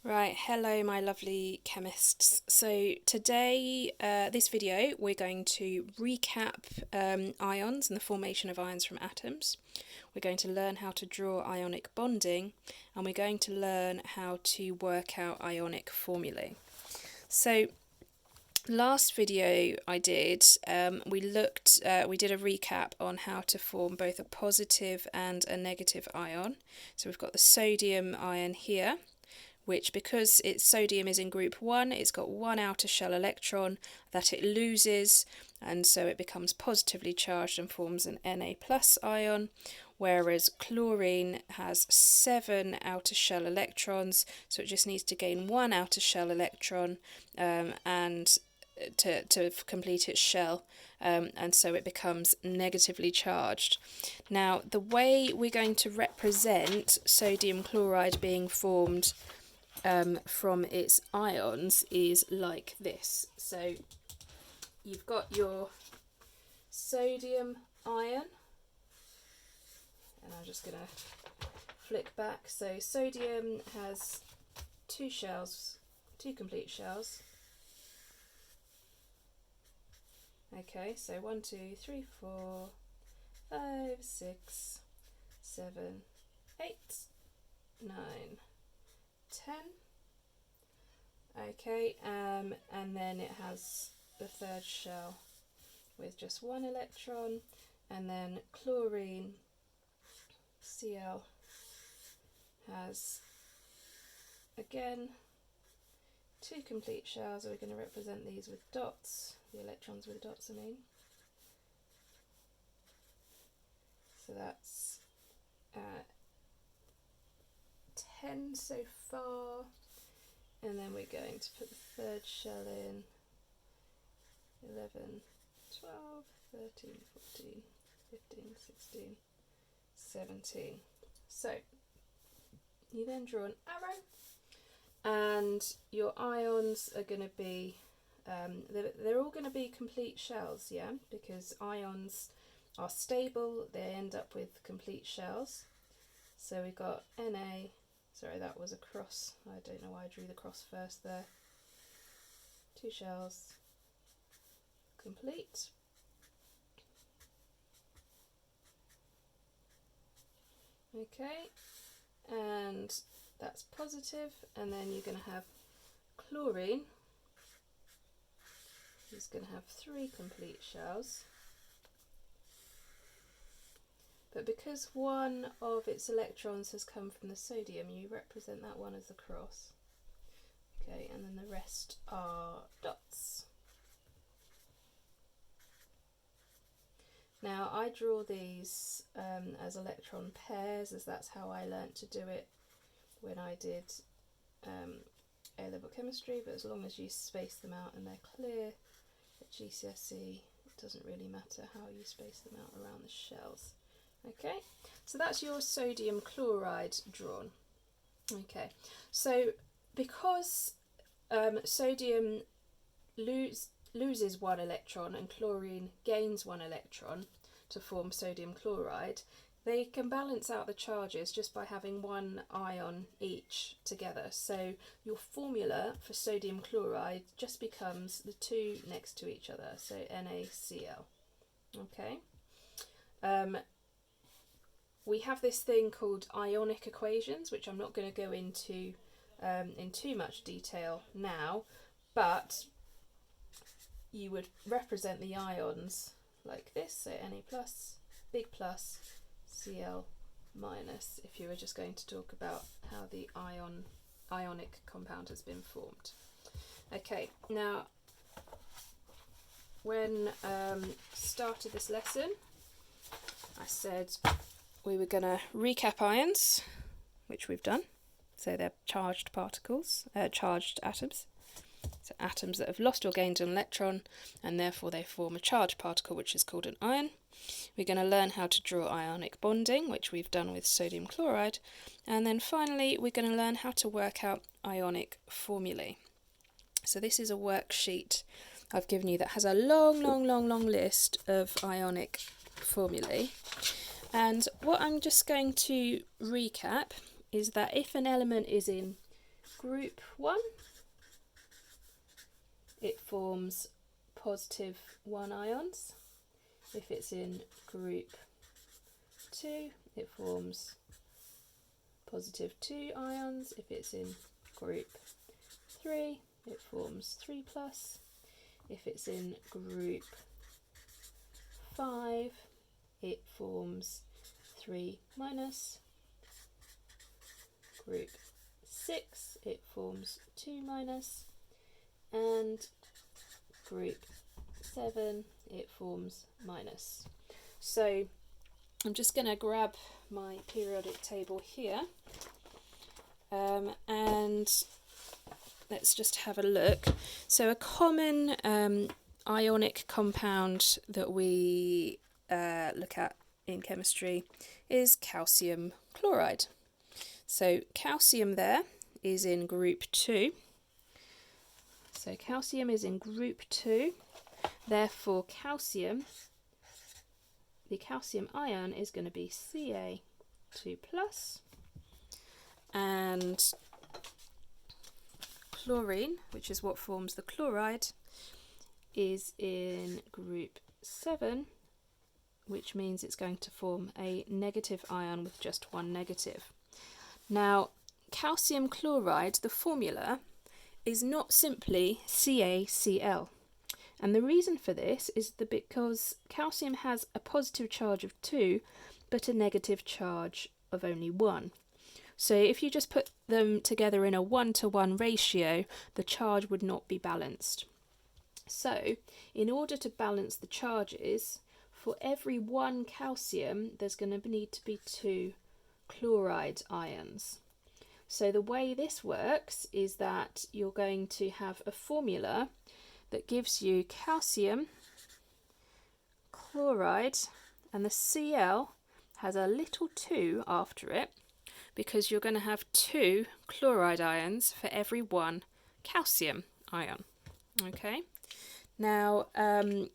Right, hello my lovely chemists. So today, this video, we're going to recap ions and the formation of ions from atoms. We're going to learn how to draw ionic bonding, and we're going to learn how to work out ionic formulae. So last video I did, we did a recap on how to form both a positive and a negative ion. So we've got the sodium ion here, which, because its sodium is in group 1, it's got one outer shell electron that it loses, and so it becomes positively charged and forms an Na plus ion, whereas chlorine has 7 outer shell electrons, so it just needs to gain one outer shell electron and to complete its shell, and so it becomes negatively charged. Now, the way we're going to represent sodium chloride being formed from its ions is like this. So you've got your sodium ion, and I'm just going to flick back. So sodium has two complete shells. Okay, so 1, 2, 3, 4, 5, 6, 7, 8, 9, 10. Okay, and then it has the third shell with just one electron, and then chlorine, Cl, has again 2 complete shells. We're going to represent these with dots, the electrons with dots, I mean. So that's 10 so far, and then we're going to put the third shell in. 11, 12, 13, 14, 15, 16, 17. So you then draw an arrow, and your ions are going to be, they're all going to be complete shells, yeah, because ions are stable, they end up with complete shells. So we got Na, sorry that was a cross, I don't know why I drew the cross first there, 2 shells, complete. Okay, and that's positive, and then you're going to have chlorine, who's going to have 3 complete shells. But because one of its electrons has come from the sodium, you represent that one as a cross. Okay, and then the rest are dots. Now I draw these as electron pairs, as that's how I learnt to do it when I did A-level chemistry, but as long as you space them out and they're clear at GCSE, it doesn't really matter how you space them out around the shells. Okay, so that's your sodium chloride drawn. Okay, so because sodium loses one electron and chlorine gains one electron to form sodium chloride, they can balance out the charges just by having one ion each together. So your formula for sodium chloride just becomes the 2 next to each other, so NaCl. Okay. We have this thing called ionic equations, which I'm not going to go into in too much detail now, but you would represent the ions like this, so Na plus, big plus, Cl minus, if you were just going to talk about how the ionic compound has been formed. Okay, now when started this lesson, I said we were going to recap ions, which we've done. So they're charged particles, charged atoms. So atoms that have lost or gained an electron, and therefore they form a charged particle, which is called an ion. We're going to learn how to draw ionic bonding, which we've done with sodium chloride. And then finally, we're going to learn how to work out ionic formulae. So this is a worksheet I've given you that has a long list of ionic formulae. And what I'm just going to recap is that if an element is in group 1, it forms positive 1 ions. If it's in group 2, it forms positive 2 ions. If it's in group 3, it forms 3 plus. If it's in group 5, it forms 3 minus. Group 6, it forms 2 minus. And group 7, it forms minus. So I'm just going to grab my periodic table here, and let's just have a look. So a common ionic compound that we look at in chemistry is calcium chloride. So calcium there is in group 2. So calcium is in group 2, therefore calcium, the calcium ion is going to be Ca2+, and chlorine, which is what forms the chloride, is in group 7, which means it's going to form a negative ion with just one negative. Now, calcium chloride, the formula, is not simply CaCl. And the reason for this is because calcium has a positive charge of 2, but a negative charge of only 1. So if you just put them together in a 1-to-1 ratio, the charge would not be balanced. So in order to balance the charges, for every 1 calcium, there's going to need to be 2 chloride ions. So the way this works is that you're going to have a formula that gives you calcium chloride, and the Cl has a little 2 after it because you're going to have 2 chloride ions for every 1 calcium ion. Okay, now I'm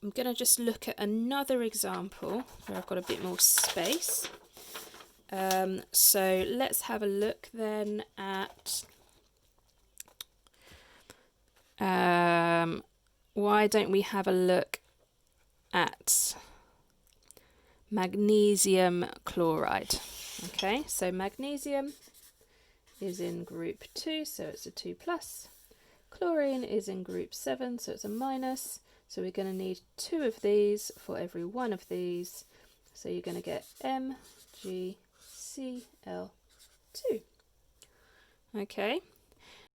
going to just look at another example where I've got a bit more space. So let's have a look then at why don't we have a look at magnesium chloride. Okay, so magnesium is in group 2, so it's a 2+. Chlorine is in group 7, so it's a minus. So we're going to need 2 of these for every 1 of these. So you're going to get MgCl2. Okay,